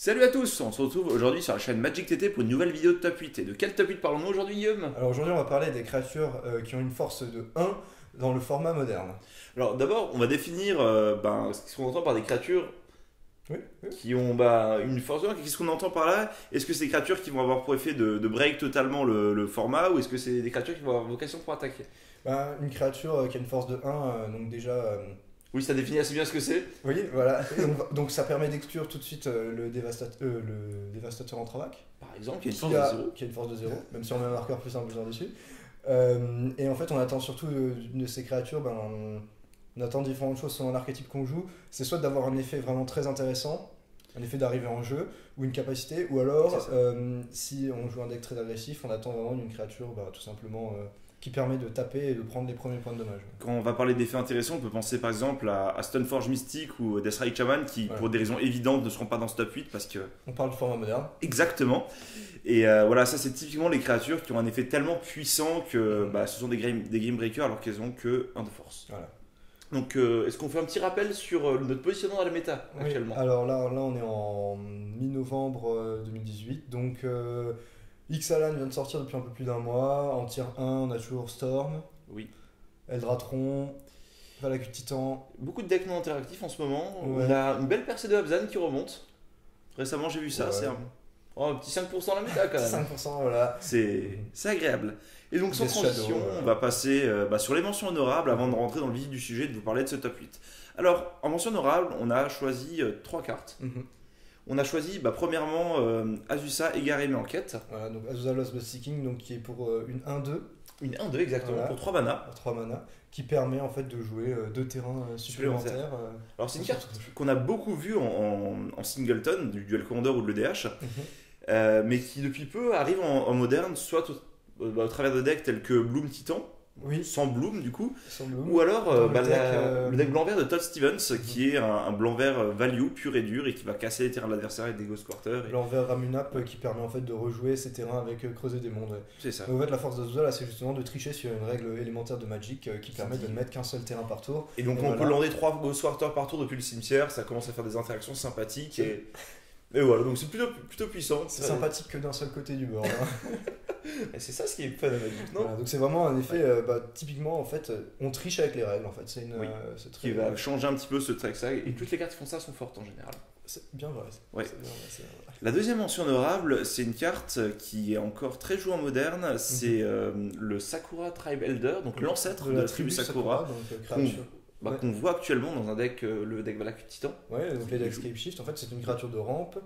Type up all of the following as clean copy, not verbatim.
Salut à tous, on se retrouve aujourd'hui sur la chaîne Magic TT pour une nouvelle vidéo de top 8. Et de quel top 8 parlons-nous aujourd'hui, Guillaume? Alors aujourd'hui on va parler des créatures qui ont une force de 1 dans le format moderne. Alors d'abord, on va définir ce qu'on entend par des créatures Oui, oui. qui ont une force de 1. Qu'est-ce qu'on entend par là? Est-ce que c'est des créatures qui vont avoir pour effet de break totalement le format, ou est-ce que c'est des créatures qui vont avoir vocation pour attaquer? Une créature qui a une force de 1, donc déjà... Oui, ça définit assez bien ce que c'est. oui, voilà. Et donc ça permet d'exclure tout de suite le dévastateur en Travac, Par exemple, qui a une force de 0. qui a une force de 0, même si on met un marqueur plus 1 plus 1 dessus. Et en fait on attend surtout de ces créatures, on attend différentes choses selon l'archétype qu'on joue. C'est soit d'avoir un effet vraiment très intéressant, un effet d'arriver en jeu, ou une capacité, ou alors si on joue un deck très agressif, on attend vraiment une créature tout simplement qui permet de taper et de prendre les premiers points de dommage. Quand on va parler d'effets intéressants, on peut penser par exemple à Stoneforge Mystique ou Deathstrike Shaman qui, pour des raisons évidentes, ne seront pas dans ce top 8 parce que... On parle du format moderne. Exactement. Et voilà, ça c'est typiquement les créatures qui ont un effet tellement puissant que ce sont des game breakers alors qu'elles ont que 1 de force. Voilà. Donc est-ce qu'on fait un petit rappel sur notre positionnement dans la méta actuellement? Alors là on est en mi-novembre 2018, donc Ixalan vient de sortir depuis un peu plus d'un mois. En tier 1 on a toujours Storm, Oui. Eldratron, Valakut Titan. Beaucoup de decks non interactifs en ce moment. Ouais. On a une belle percée de Abzan qui remonte. Récemment j'ai vu ça, Ouais. c'est un petit 5% dans la méta quand même. 5%, voilà. C'est agréable. Et donc sans Death transition, Shadow, on va passer sur les mentions honorables avant de rentrer dans le vif du sujet et de vous parler de ce top 8. Alors, en mention honorable, on a choisi 3 cartes. Mhm. On a choisi premièrement Azusa égarée mais en quête. Voilà, donc Azusa Lost But Seeking, donc qui est pour une 1-2, Une 1-2 exactement, Voilà. pour 3 mana. à 3 mana, qui permet en fait de jouer 2 terrains supplémentaires. Alors c'est une carte qu'on a beaucoup vue en Singleton, du Duel Commander ou de l'EDH, mais qui depuis peu arrive en moderne, soit au travers de decks tels que Bloom Titan, Oui, sans Bloom du coup, sans Bloom. ou alors Dans le deck blanc-vert de Todd Stevens, qui est un blanc-vert value pur et dur et qui va casser les terrains de l'adversaire avec des Ghost Quarter. L'envers Ramunap qui permet en fait de rejouer ces terrains avec Creuser des mondes. Ouais. C'est ça. Donc, en fait, la force d'Azusa, là, c'est justement de tricher sur une règle élémentaire de Magic qui permet de ne mettre qu'un seul terrain par tour. Et donc Et on voilà. peut lander 3 Ghost Quarter par tour depuis le cimetière, ça commence à faire des interactions sympathiques et voilà, donc c'est plutôt puissant. C'est sympathique que d'un seul côté du board. Et c'est ça ce qui est fun à Magic, non? Voilà, donc c'est vraiment un effet, typiquement en fait, on triche avec les règles en fait. C'est une, Oui. c'est très Qui va changer un petit peu ce track ça et toutes les cartes qui font ça sont fortes en général. C'est bien vrai. Ouais. C'est bien vrai, c'est vrai. La deuxième mention honorable, c'est une carte qui est encore très jouée en moderne, c'est le Sakura Tribe Elder, donc l'ancêtre de la tribu Sakura, donc créature. Ouais. qu'on voit actuellement dans un deck, le deck Valakut Titan. Ouais, donc les decks Scape Shift, en fait, c'est une créature de rampe.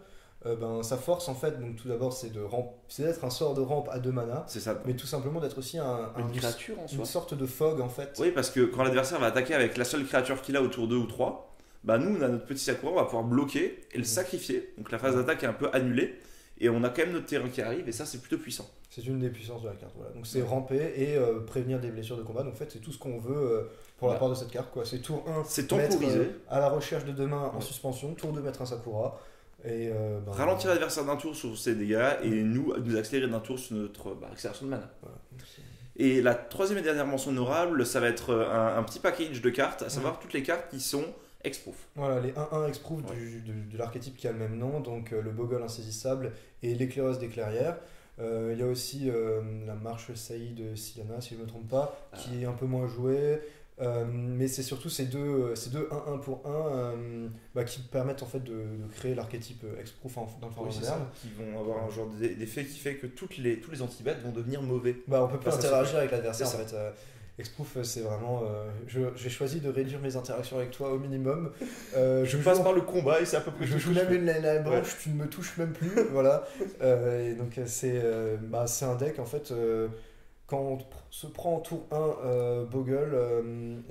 Sa force, en fait, donc tout d'abord, c'est d'être un sort de rampe à 2 mana, C'est ça. mais tout simplement d'être aussi Une créature en soi. une sorte de fog, en fait. Oui, parce que quand l'adversaire va attaquer avec la seule créature qu'il a autour d'eux ou 3, nous, on a notre petit Sakura, on va pouvoir bloquer et le sacrifier. Donc la phase d'attaque est un peu annulée. Et on a quand même notre terrain qui arrive, et ça, c'est plutôt puissant. C'est une des puissances de la carte. Voilà. Donc c'est ramper et prévenir des blessures de combat. Donc en fait, c'est tout ce qu'on veut pour la part de cette carte. Quoi. C'est tour 1, C'est temporisé. À la recherche de 2 mains en suspension. Tour 2, mettre un Sakura. Et, Ralentir l'adversaire d'un tour sur ses dégâts, et nous accélérer d'un tour sur notre accélération de mana. Voilà. Et la troisième et dernière mention honorable, ça va être un petit package de cartes, à savoir toutes les cartes qui sont Hexproof. Voilà, les 1-1 Hexproof de l'archétype qui a le même nom, donc le Bogle insaisissable et l'éclaireuse des clairières. Il y a aussi la marche Saï de Silana, si je ne me trompe pas, qui est un peu moins jouée. Mais c'est surtout ces deux 1-1 pour 1 qui permettent en fait de créer l'archétype Hexproof dans le format moderne. Qui vont avoir un genre d'effet qui fait que tous les antibêtes vont devenir mauvais. On peut plus Ça, interagir avec l'adversaire en c'est fait. Hexproof, c'est vraiment. J'ai choisi de réduire mes interactions avec toi au minimum. Je passe par le combat et c'est à peu près Je tout joue ce que même je fais. la branche, tu ne me touches même plus. Voilà. Et donc c'est un deck en fait. Quand on se prend en tour 1 Bogle,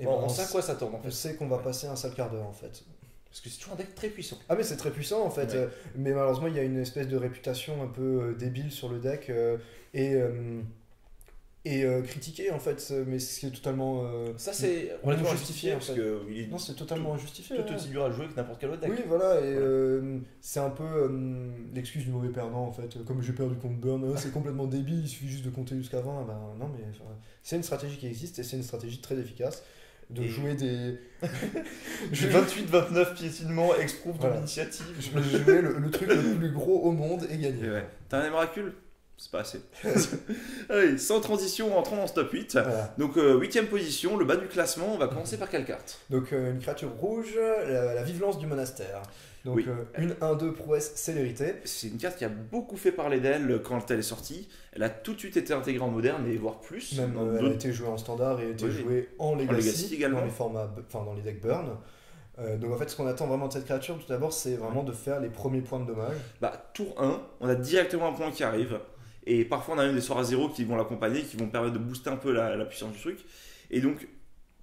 On sait à quoi s'attendre en on fait. sait qu'on va passer un sale quart d'heure en fait. Parce que c'est toujours un deck très puissant. Ah mais c'est très puissant en fait, Ouais. mais malheureusement il y a une espèce de réputation un peu débile sur le deck et critiqué en fait, mais c'est totalement Ça, c'est non relativement justifié, justifié en parce fait. que il est non, c'est totalement injustifié. tout aussi dur à jouer que n'importe quel autre deck. Oui, voilà, et c'est un peu l'excuse du mauvais perdant en fait. Comme j'ai perdu contre Burn, c'est complètement débile, il suffit juste de compter jusqu'à 20. Non, mais c'est une stratégie qui existe et c'est une stratégie très efficace. de Et- jouer des... 28-29 piétinements, exproof Voilà. d'initiative. Je jouais le truc le plus gros au monde et gagner. Et ouais. T'as un miracle? C'est pas assez. Allez, sans transition, entrons dans ce top 8. Voilà. Donc, 8ème position, le bas du classement. On va commencer par quelle carte? Donc une créature rouge, la vive-lance du monastère. Donc Oui. une 1-2 prouesse célérité. C'est une carte qui a beaucoup fait parler d'elle quand elle est sortie. Elle a tout de suite été intégrée en moderne et voire plus. Même dans elle a d'autres- été jouée en standard et a été Oui. jouée en Legacy, Legacy également. dans les formats, enfin dans les decks burn. Donc en fait ce qu'on attend vraiment de cette créature tout d'abord c'est vraiment de faire les premiers points de dommage. Bah, tour 1, on a directement un point qui arrive. Et parfois, on a même des sorts à 0 qui vont l'accompagner, qui vont permettre de booster un peu la puissance du truc. Et donc,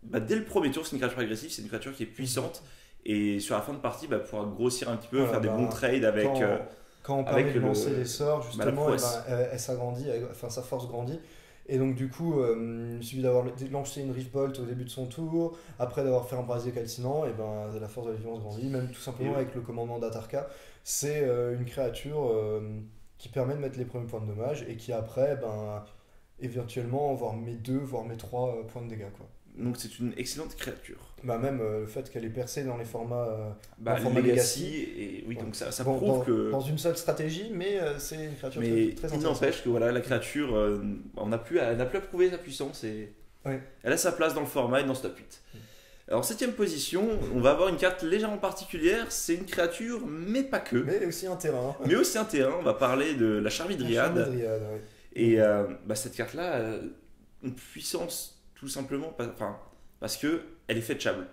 bah, dès le premier tour, c'est une créature agressive, c'est une créature qui est puissante. Et sur la fin de partie, bah, pouvoir grossir un petit peu, Voilà, faire des bah, bons trades avec. Quand on permet avec de le- lancer les sorts la justement prouesse. elle s'agrandit, enfin sa force grandit. Et donc du coup il suffit d'avoir lancé une Rift Bolt au début de son tour, après d'avoir fait un brasier calcinant, et ben la force de la violence grandit, même tout simplement Et oui. avec le commandement d'Atarka. C'est une créature qui permet de mettre les premiers points de dommage et qui après, ben, éventuellement, voire mes 2, voire mes 3 points de dégâts. Quoi. Donc, c'est une excellente créature. Bah, même le fait qu'elle est percée dans les formats, Bah, format Legacy, Legacy. et oui, Ouais. donc ça bon, prouve dans, que. dans une seule stratégie, mais c'est une créature Mais très il intéressante. n'empêche que voilà, la créature, elle n'a plus à prouver sa puissance et Ouais. elle a sa place dans le format et dans ce top 8. Alors, 7ème position, on va avoir une carte légèrement particulière. C'est une créature, mais pas que. Mais aussi un terrain. Mais aussi un terrain. On va parler de la Charmidriade. La Charmidriade, ouais. Et bah, cette carte-là a une puissance tout simplement parce que elle est fetchable.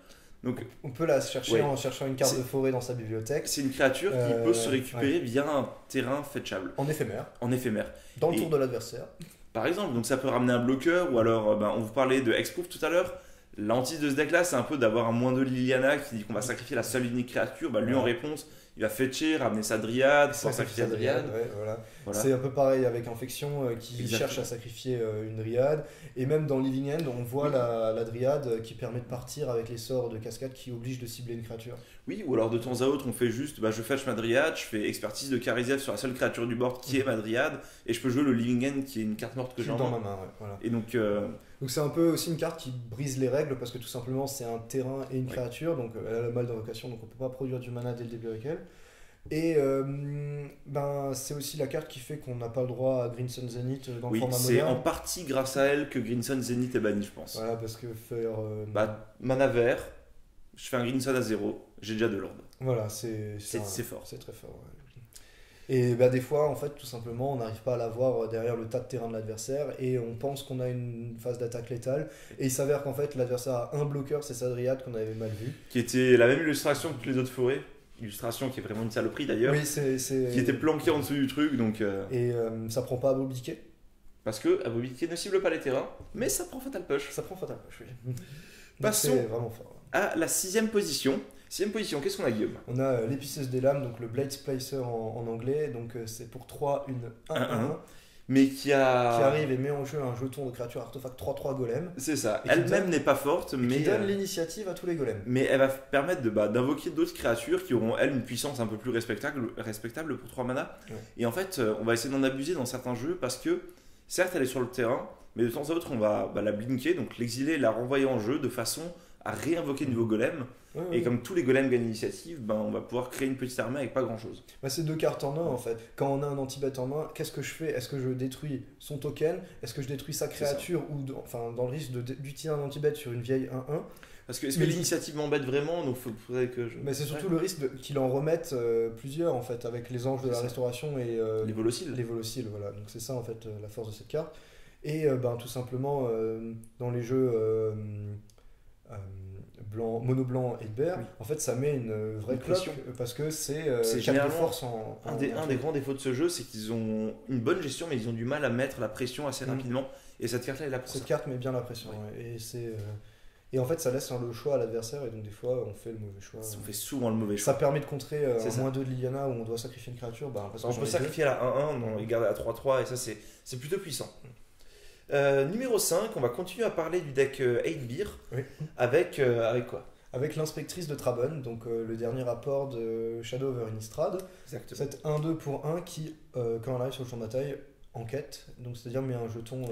Donc, On peut la chercher Ouais. en cherchant une carte C'est- de forêt dans sa bibliothèque, c'est une créature qui peut se récupérer via un terrain fetchable, en éphémère, en éphémère. dans le Et- tour de l'adversaire. Par exemple, donc ça peut ramener un bloqueur, ou alors on vous parlait de Hexproof tout à l'heure. L'antise de ce deck là, c'est un peu d'avoir un -2 de Liliana qui dit qu'on va sacrifier la seule unique créature. Bah, lui en Ouais. réponse, il va fetcher, ramener sa dryade, pouvoir sacrifier la dryade. ouais, voilà. Voilà. C'est un peu pareil avec Infection qui Exactement. cherche à sacrifier une dryade. Et même dans Living End, on voit Oui. la dryade qui permet de partir avec les sorts de cascade qui obligent de cibler une créature. Oui, ou alors de temps à autre, on fait juste, bah, je fetch ma dryade, je fais expertise de Charisef sur la seule créature du board qui est ma dryade, et je peux jouer le Living End qui est une carte morte que j'ai en dans main. ma main, ouais, voilà. Et donc, Donc c'est un peu aussi une carte qui brise les règles parce que tout simplement c'est un terrain et une Oui. créature, donc elle a le mal d'invocation, donc on peut pas produire du mana dès le début avec elle. Et ben, c'est aussi la carte qui fait qu'on n'a pas le droit à Green Sun Zenith dans oui, le format c'est en moderne. partie grâce à elle que Greensun Zenith est banni, je pense. Voilà, parce que faire. Bah, mana vert, je fais un Greensun à 0, j'ai déjà 2 lords. Voilà, c'est C'est fort. C'est très fort. Ouais. Et bah, des fois, en fait, tout simplement, on n'arrive pas à l'avoir derrière le tas de terrain de l'adversaire et on pense qu'on a une phase d'attaque létale. Et il s'avère qu'en fait, l'adversaire a un bloqueur, c'est sa dryade qu'on avait mal vu. Qui était la même illustration que les autres forêts. Illustration qui est vraiment une saloperie d'ailleurs. Oui, c'est. Qui était planquée en dessous du truc, donc. Et ça prend pas à Bobiquet. Parce que Abobiquet ne cible pas les terrains, mais ça prend Fatal Push. Ça prend Fatal Push, oui. Donc Passons. c'est vraiment fort. À la 6ème position. 6ème position, qu'est-ce qu'on a, Guillaume? On a l'épiceuse des lames, donc le Blade Splicer en anglais. Donc c'est pour 3, une 1-1. Mais qui Qui a. arrive et met en jeu un jeton de créature artefact 3-3 golem. C'est ça. Et qui Elle-même donne- n'est pas forte, mais. Qui donne l'initiative à tous les golems. Mais elle va permettre d'invoquer d'autres créatures qui auront, elles, une puissance un peu plus respectable pour 3 mana. Ouais. Et en fait, on va essayer d'en abuser dans certains jeux parce que, certes, elle est sur le terrain, mais de temps à autre, on va la blinker, donc l'exiler et la renvoyer en jeu de façon à réinvoquer de nouveaux golems. Ouais, Et ouais. comme tous les golems gagnent l'initiative, on va pouvoir créer une petite armée avec pas grand chose. Bah, c'est 2 cartes en 1 en fait. Quand on a un anti-bet en main, qu'est-ce que je fais? Est-ce que je détruis son token? Est-ce que je détruis sa C'est ça. créature? Ou enfin, dans le risque d'utiliser un anti-bet sur une vieille 1-1. Parce que est-ce que Mais- l'initiative m'embête vraiment? Donc faudrait que je. Mais c'est surtout Ouais. le risque qu'il en remette plusieurs en fait, avec les anges de C'est la ça. restauration et Les volociles. les volociles. Voilà. Donc c'est ça en fait la force de cette carte. Et tout simplement dans les jeux blanc, mono blanc et vert, Oui. en fait ça met une vraie Une cloque pression. parce que c'est C'est 4 de généralement force en. Un des grands défauts de ce jeu, c'est qu'ils ont une bonne gestion, mais ils ont du mal à mettre la pression assez Mm. rapidement. Et cette carte-là est là pour Cette ça. carte met bien la pression. Oui. Ouais. Et c'est et en fait ça laisse le choix à l'adversaire et donc des fois on fait le mauvais choix. On fait souvent le mauvais Ça choix. permet de contrer C'est un ça. -2 de Liliana où on doit sacrifier une créature. Parce que On j'en peut ai sacrifier à la 1-1 non, et garder à 3-3, et ça c'est plutôt puissant. Numéro 5, on va continuer à parler du deck 8-Beer Oui. avec quoi? avec l'inspectrice de Traben, donc le dernier rapport de Shadow over Innistrad. Exactement. Cette 1-2 pour 1 qui, quand elle arrive sur le champ de bataille, enquête, donc c'est-à-dire met un jeton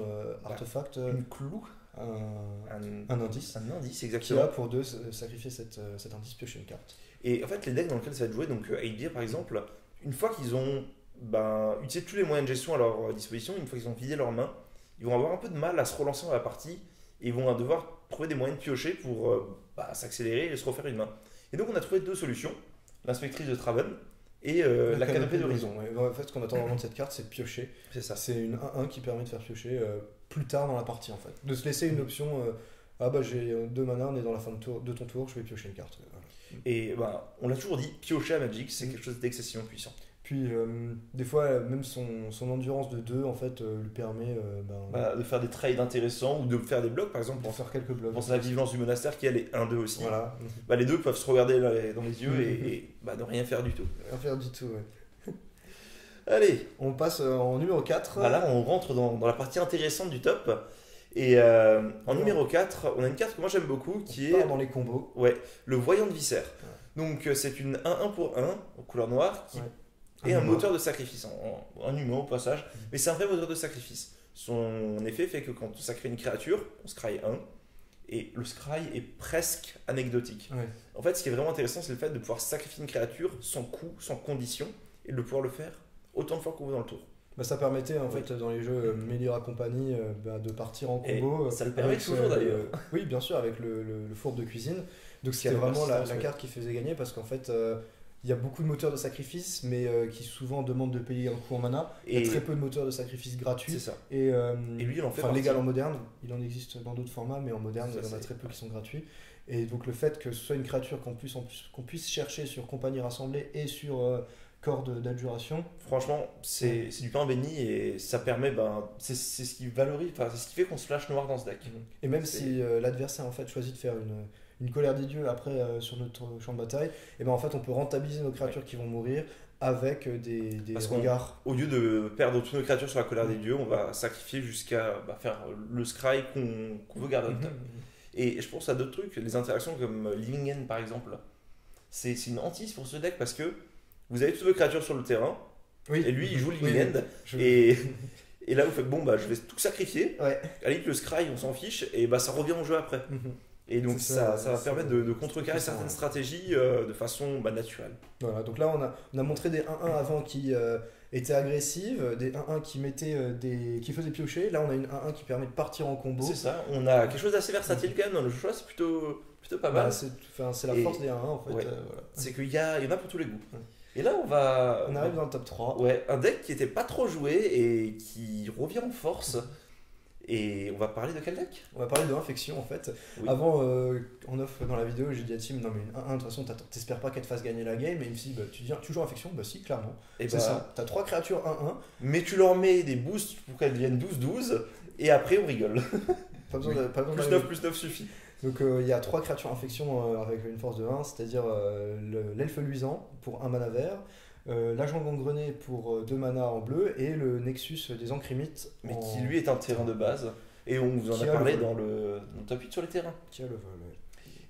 artefact. Une clou. un indice. Un indice, Qui exactement. a pour 2 sacrifier cet indice, piocher une carte. Et en fait, les decks dans lesquels ça va être joué, donc 8 par exemple, une fois qu'ils ont utilisé tous les moyens de gestion à leur disposition, une fois qu'ils ont vidé leurs mains, ils vont avoir un peu de mal à se relancer dans la partie et ils vont devoir trouver des moyens de piocher pour s'accélérer et se refaire une main. Et donc on a trouvé 2 solutions, l'inspectrice de Traven et la canopée d'horizon. Ouais. En fait, ce qu'on attend vraiment de cette carte, c'est de piocher. C'est ça. C'est une 1-1 qui permet de faire piocher plus tard dans la partie en fait. De se laisser une option, j'ai 2 mana, on est dans la fin de ton tour, je vais piocher une carte. Voilà. Et on l'a toujours dit, piocher à Magic, c'est quelque chose d'excessivement puissant. Puis des fois, même son endurance de 2 en fait lui permet De faire des trades intéressants ou de faire des blocs par exemple. de faire quelques blocs. Pense à la vigilance du monastère qui elle est 1-2 aussi. Voilà. Les deux peuvent se regarder dans les yeux et ne rien faire du tout. Rien faire du tout, ouais. Allez, On passe en numéro 4. là on rentre dans la partie intéressante du top. Et en numéro 4, on a une carte que moi j'aime beaucoup qui On est part dans les combos. le Voyant de Viscère. Donc c'est une 1-1 pour 1 en couleur noire qui Ouais. est un humain. moteur de sacrifice, un humain au passage, mais c'est un vrai moteur de sacrifice. Son effet fait que quand on sacrée une créature, on scry 1, et le scry est presque anecdotique. Ouais. En fait, ce qui est vraiment intéressant, c'est le fait de pouvoir sacrifier une créature sans coût, sans condition, et de pouvoir le faire autant de fois qu'on veut dans le tour. Ça permettait en fait dans les jeux Melira Company de partir en Et combo. ça le permet avec toujours, d'ailleurs. Oui, bien sûr, avec le fourbe de cuisine. Donc Qui a c'était la vraiment la persistance, carte qui faisait gagner parce qu'en fait il y a beaucoup de moteurs de sacrifice mais qui souvent demandent de payer un coût en mana. Il y Et a très peu de moteurs de sacrifice c'est gratuits. ça. Et Et lui, il en fait enfin, partie. légal en moderne, il en existe dans d'autres formats, mais en moderne, Ça, il y en a c'est- très peu qui sont gratuits. Et donc le fait que ce soit une créature qu'on puisse chercher sur compagnie rassemblée et sur corps d'adjuration, Franchement, c'est du pain béni et ça permet, c'est ce qui valorise, c'est ce qui fait qu'on se lâche noir dans ce deck. et même C'est- si l'adversaire en fait choisit de faire une colère des dieux après sur notre champ de bataille, et ben en fait on peut rentabiliser nos créatures qui vont mourir avec des Parce qu'on- regards. Au lieu de perdre toutes nos créatures sur la colère des dieux, on va sacrifier jusqu'à faire le scry qu'on veut garder. Mhm. Et je pense à d'autres trucs, les interactions comme Living End par exemple. C'est une hantise pour ce deck parce que vous avez toutes vos créatures sur le terrain Oui. et lui il joue Living Oui, End je- et là vous faites je vais tout sacrifier. Ouais. À la limite, le scry on s'en fiche et ça revient au jeu après. Mhm. Et donc C'est ça ça, va c'est- permettre de contrecarrer c'est ça, certaines ouais. stratégies de façon naturelle. Voilà, donc là on a montré des 1-1 avant qui étaient agressives, des 1-1 qui qui faisaient piocher. Là on a une 1-1 qui permet de partir en combo. C'est ça, on a quelque chose d'assez versatile quand même dans le choix, c'est plutôt pas mal. C'est la Et- force des 1-1 en fait. ouais. Voilà. C'est qu'il y en a pour tous les goûts. Ouais. Et là, on On arrive dans le top 3. Ouais, un deck qui était pas trop joué et qui revient en force. Et on va parler de quel deck? On va parler de infection en fait. Oui. Avant, en off dans la vidéo, j'ai dit à Tim, non mais une 1-1, de toute façon, t'espères pas qu'elle te fasse gagner la game. Et il me dit, tu joues infection? Bah si, clairement. Et C'est ça. T'as 3 créatures 1-1. Mais tu leur mets des boosts pour qu'elles deviennent 12-12 et après on rigole. Pas besoin pas besoin Plus d'aller- 9 suffit. Donc il y a 3 créatures infection avec une force de 1, c'est-à-dire l'elfe luisant pour 1 mana vert, l'agent gangrené pour 2 mana en bleu et le nexus des encrimites Mais en- qui lui est un terrain de base. Et on vous en Qui a a parlé le vol. dans le top 8 sur les terrains. qui a le vol. Ouais.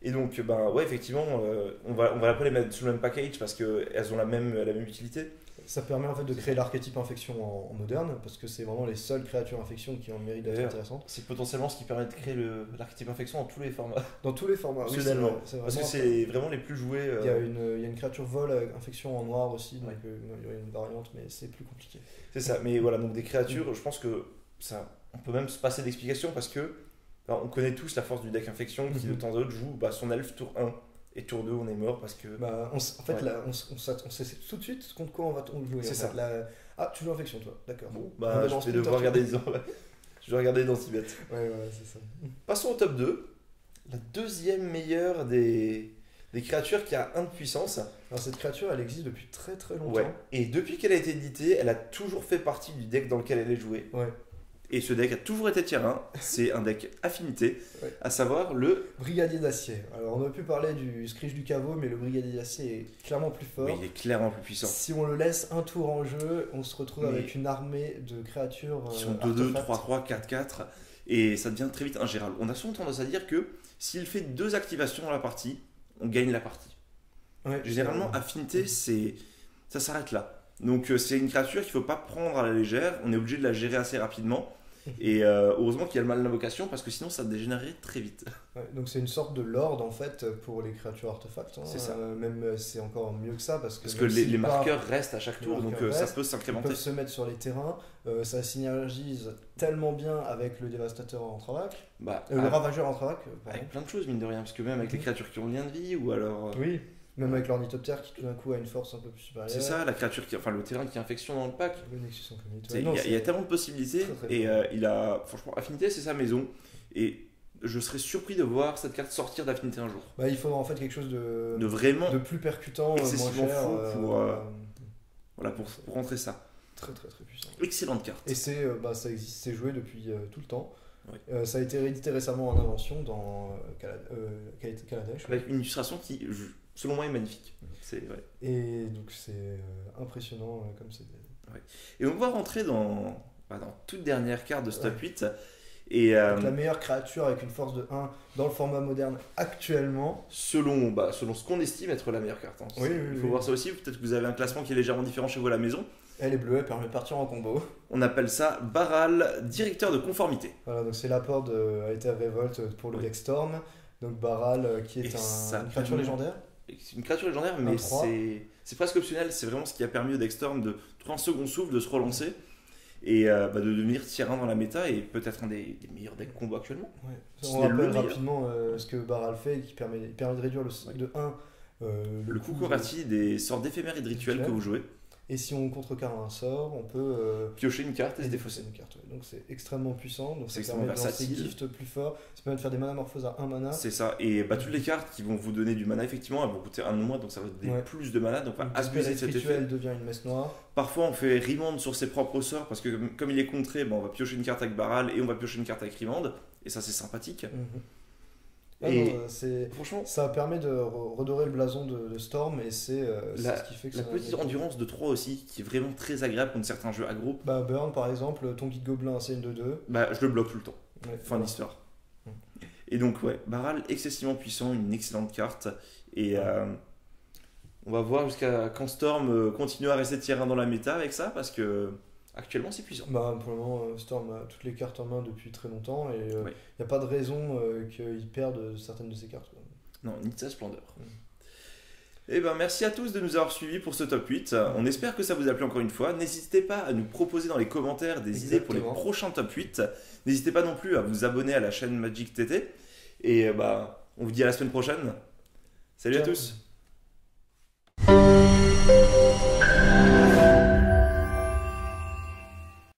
Et donc, ouais, effectivement, on va pas les mettre sous le même package parce qu'elles ont la même utilité. Ça permet en fait de créer l'archétype infection en moderne parce que c'est vraiment les seules créatures infection qui ont le mérite d'être D'ailleurs. intéressantes. C'est potentiellement ce qui permet de créer l'archétype infection dans tous les formats. Dans tous les formats, oui, c'est Optionnellement. vrai, c'est Parce que vraiment- c'est vraiment les plus joués. il y a une créature vol infection en noir aussi, donc il y a une variante, mais c'est plus compliqué. C'est ça. Mais voilà, donc des créatures, je pense que ça, on peut même se passer d'explication parce que on connaît tous la force du deck infection qui de temps en temps joue son elfe tour 1 et tour 2 on est mort parce que. En fait, Ouais. là, on sait tout de suite contre quoi on va jouer. C'est en ça. fait. Là, ah, tu joues infection toi, d'accord. Bon, On va je dans vais ce devoir top. regarder je vais regarder les anti-bêtes. Ouais, c'est ça. Passons au top 2. La deuxième meilleure des créatures qui a 1 de puissance. Alors cette créature, elle existe depuis très très longtemps. Ouais. Et depuis qu'elle a été éditée, elle a toujours fait partie du deck dans lequel elle est jouée. Ouais. Et ce deck a toujours été tier 1. C'est un deck affinité, Ouais. à savoir le. Brigadier d'acier. Alors on aurait pu parler du Scriche du caveau, mais le Brigadier d'acier est clairement plus fort. Oui, il est clairement plus puissant. Si on le laisse un tour en jeu, on se retrouve Mais- avec une armée de créatures Qui sont 2-2, artefacts. 3-3, 4-4. Et ça devient très vite ingérable. On a souvent tendance à dire que s'il fait 2 activations dans la partie, on gagne la partie. Ouais, Généralement, affinité, ça s'arrête là. Donc c'est une créature qu'il ne faut pas prendre à la légère. On est obligé de la gérer assez rapidement. Et heureusement qu'il y a le mal d'invocation parce que sinon ça dégénérerait très vite. Ouais, donc c'est une sorte de lord en fait pour les créatures artefacts. Hein. C'est ça. Même c'est encore mieux que ça parce que, Parce que même les s'ils marqueurs restent à chaque les tour, donc marqueurs ça restent, peut ils s'incrémenter. peuvent se mettre sur les terrains. Ça synergise tellement bien avec le dévastateur en Travac, Bah, le ravageur en Travac. Pardon. avec plein de choses, mine de rien, parce que même avec les Mhm. créatures qui ont lien de vie, ou alors. Oui, même avec l'ornithoptère qui tout d'un coup a une force un peu plus supérieure. C'est ça, la créature enfin le terrain qui a infection dans le pack. Le Nexus Infinite. Tu sais, Ouais, non, il y a tellement de possibilités, très, très et fort. il a. Franchement, Affinité, c'est sa maison, et je serais surpris de voir cette carte sortir d'Affinité un jour. Bah, il faut en fait quelque chose De vraiment. de plus percutant, moins excessivement cher. fou Voilà, pour rentrer ça. très très très puissant. Excellente carte. Et ça existe, c'est joué depuis tout le temps. Oui. Ça a été réédité récemment en invention dans Kaladesh. Avec une illustration qui, selon moi, est magnifique. C'est, ouais. Et donc c'est impressionnant comme c'est. Et on va rentrer dans toute dernière carte de ce top 8. Et Donc la meilleure créature avec une force de 1 dans le format moderne actuellement. selon ce qu'on estime être la meilleure carte. Hein. Oui, Il faut voir ça aussi. Peut-être que vous avez un classement qui est légèrement différent chez vous à la maison. Elle est bleue, elle permet de partir en combo. On appelle ça Baral, directeur de conformité. Voilà, donc c'est l'apport de Aether Revolt pour le Oui. deck Storm. Donc Baral qui Et est ça une créature permet- légendaire. C'est une créature légendaire, mais 3. c'est presque optionnel. C'est vraiment ce qui a permis au Dextorm de trouver un second souffle, de se relancer et de devenir tier 1 dans la méta et peut-être un des meilleurs decks combo actuellement. Ouais. Ce On n'est le rappelle meilleur. rapidement ce que Baral fait, qui permet de réduire de 1 Le coût converti des sorts d'éphémères et de rituels que vous jouez, Et si on contrecarre un sort, on peut piocher une carte et se défausser. une carte. Ouais. Donc c'est extrêmement puissant. Donc C'est ça permet de extrêmement lancer versatile. gift plus fort. Ça permet de faire des manamorphoses à 1 mana. C'est ça. Et toutes les cartes qui vont vous donner du mana, effectivement, elles vont coûter un de moins, donc ça va donner Ouais. plus de mana. Donc on va Donc, abuser de cet effet. rituel devient une messe noire. Parfois, on fait Remand sur ses propres sorts parce que comme il est contré, on va piocher une carte avec Baral et on va piocher une carte avec Remand. Et ça, c'est sympathique. Et franchement, ça permet de redorer le blason de Storm et c'est ce qui fait que la ça petite endurance de 3 aussi, qui est vraiment très agréable contre certains jeux aggro, Bah, Burn par exemple, ton guide gobelin c'est une 2-2. je le bloque tout le temps. Ouais, Fin voilà. d'histoire. Mm. Et donc, ouais, Baral, excessivement puissant, une excellente carte. Et on va voir jusqu'à quand Storm continue à rester tier 1 dans la méta avec ça, parce que actuellement, c'est puissant. Bah, pour le moment, Storm a toutes les cartes en main depuis très longtemps et il Ouais. n'y a pas de raison qu'il perde certaines de ses cartes. Quoi. Non, ni de sa splendeur. Mm. Et ben merci à tous de nous avoir suivis pour ce top 8. On espère que ça vous a plu encore une fois. N'hésitez pas à nous proposer dans les commentaires des idées pour les Exactement. prochains top 8. N'hésitez pas non plus à vous abonner à la chaîne Magic TT. Et on vous dit à la semaine prochaine. Salut à Ciao. tous.